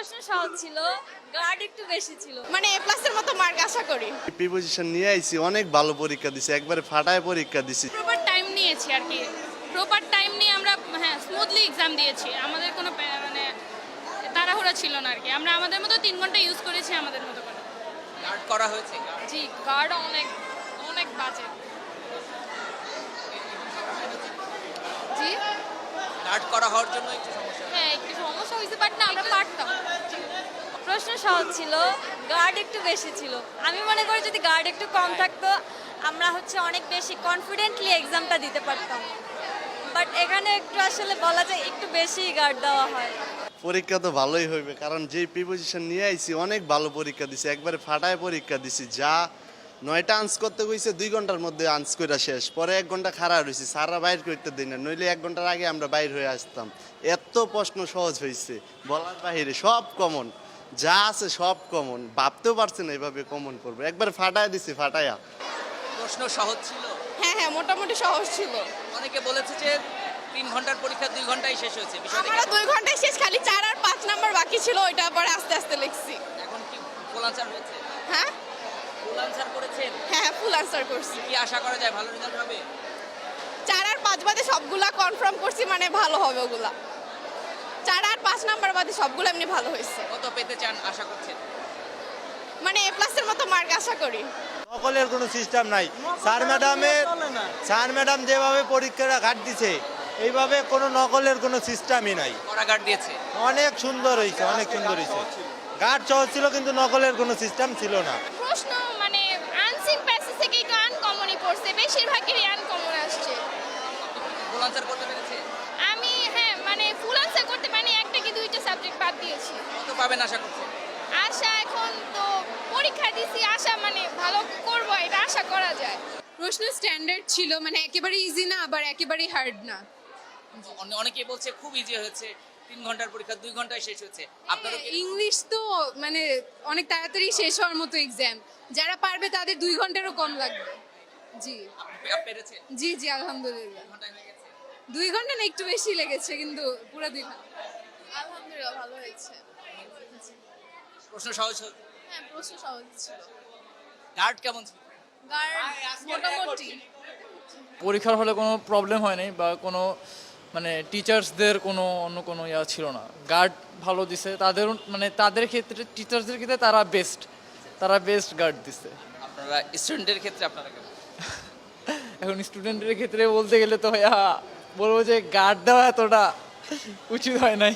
প্রশ্ন সহজ ছিল, গার্ড একটু বেশি ছিল। মানে এ প্লাসের মতো মার্ক আশা করি। প্রিপোজিশন নিয়ে আইছি, অনেক ভালো পরীক্ষা দিছি, একবারে ফাটায় পরীক্ষা দিছি। প্রপার টাইম নিয়েছি আর কি, প্রপার টাইম নিয়ে আমরা স্মুথলি এক্সাম দিয়েছি। আমাদের কোনো মানে তাড়াহুড়া ছিল না আর কি। আমরা আমাদের মতো 3 ঘন্টা ইউজ করেছি আমাদের মতো করে। গার্ড করা হয়েছে। জি, গার্ড অনেক অনেক বাজে। জি গার্ড করা হওয়ার জন্য একটু সমস্যা। হ্যাঁ, একটু সমস্যা হয়েছে, বাট না আমরা পারতাম। প্রশ্ন সহজ ছিল, গার্ড একটু বেশি ছিল। আমি মনে করি যদি গার্ড একটু কম থাকতো আমরা অনেক বেশি কনফিডেন্টলি এক্সামটা দিতে পারতাম। বাট এখানে একটু আসলে বলা যায় একটু বেশি গার্ড দেওয়া হয়। পরীক্ষা তো ভালোই হইবে, কারণ যেই প্রিপোজিশন নিয়ে আইছি অনেক ভালো পরীক্ষা দিছি, একবারে ফাটায় পরীক্ষা দিছি। যা 9টা আনস করতে কইছে 2 ঘন্টার মধ্যে আনস কইরা শেষ। পরে 1 ঘন্টা খাড়া রইছি, সারা বাইর করতে দিই না, নইলে 1 ঘন্টার আগে আমরা বাইর হয়ে আসতাম। এত প্রশ্ন সহজ হয়েছে বলার বাহিরে, সব কমন, যা আছে সব কমন। ভাবতেও পারছে না এভাবে কমন করবে, একবার ফাটায় দিছি, ফাটায়া। প্রশ্ন সহজ ছিল। হ্যাঁ মোটামুটি সহজ ছিল। অনেকে বলেছে যে 3 ঘন্টার পরীক্ষা 2 ঘন্টায় শেষ হয়েছে। বিষয়টা আমরা 2 ঘন্টায় শেষ, খালি 4 আর 5 নাম্বার বাকি ছিল, ওইটা পরে আস্তে আস্তে লিখছি। এখন কি ফুল আনসার হয়েছে? হ্যাঁ ফুল আনসার করেছেন? হ্যাঁ ফুল আনসার করছি। কি আশা করা যায় ভালো রেজাল্ট হবে? 4 আর 5 বাদে সবগুলা কনফার্ম করছি, মানে ভালো হবে ওগুলা। 4 আর 5 নাম্বার বাদে সবগুলো এমনি ভালো হয়েছে। কত পেতে চান আশা করছেন? মানে এ প্লাসের মতো মার্ক আশা করি। নকলের কোনো সিস্টেম নাই। স্যার ম্যাডাম যেভাবে পরীক্ষাটা ঘাট দিছে, এইভাবে কোনো নকলের কোনো সিস্টেমই নাই। কড়া গার্ড দিয়েছে। অনেক সুন্দর হয়েছে, অনেক সুন্দর হয়েছে। গার্ড সহজ ছিল, কিন্তু নকলের কোনো সিস্টেম ছিল না। প্রশ্ন মানে আনসিন প্যাসেজ থেকে একটু আনকমনই পড়ছে, বেশিরভাগই আনকমন আসছে। ফুল আনসার করতে পেরেছে? আমি মানে ফুল আনসার করতে মানে একটা কি দুইটা সাবজেক্ট বাদ দিয়েছি। কত পাবেন আশা করছেন? আশা এখন তো পরীক্ষা দিছি, আশা মানে ভালো করব এটা আশা করা যায়। প্রশ্ন স্ট্যান্ডার্ড ছিল, মানে একেবারে ইজি না আবার একেবারেই হার্ড না। অনেকে বলছে খুব ইজি হয়েছে, 3 ঘন্টার পরীক্ষা 2 ঘন্টায় শেষ হয়েছে। আপনারও কি? ইংলিশ তো মানে অনেক তাড়াতাড়ি শেষ হওয়ার মতো এক্সাম, যারা পারবে তাদের 2 ঘন্টারও কম লাগবে। জি আপনি পেরেছেন? জি জি আলহামদুলিল্লাহ। ঘন্টায় হয়ে গেছে? 2 ঘন্টা না, একটু বেশি লেগেছে, কিন্তু পুরো 2 ঘন্টা। আলহামদুলিল্লাহ ভালো হয়েছে। প্রশ্ন সহজ হয়েছে? হ্যাঁ প্রশ্ন সহজ ছিল। গার্ড কেমন ছিল? মোটামুটি। পরীক্ষার হলে কোনো প্রবলেম হয় নাই, বা কোনো মানে টিচার্সদের কোনো অন্য কোনো ইয়া ছিল না। গার্ড ভালো দিছে, তাদের মানে তাদের ক্ষেত্রে, টিচার্সদের ক্ষেত্রে তারা বেস্ট গার্ড দিছে। আপনারা স্টুডেন্টের ক্ষেত্রে আপনারা কেমন? এখন স্টুডেন্টের ক্ষেত্রে বলতে গেলে তো ভাইয়া বলবো যে গার্ড দেওয়া এতটা উচিত হয় নাই,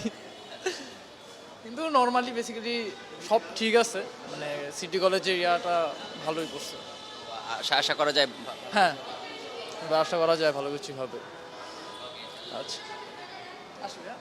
কিন্তু নর্মালি বেসিক্যালি সব ঠিক আছে। মানে সিটি কলেজের ইয়াটা ভালোই করছে। আশা করা যায়। হ্যাঁ, এবার আশা করা যায় ভালো কিছু হবে। আচ্ছা আসলে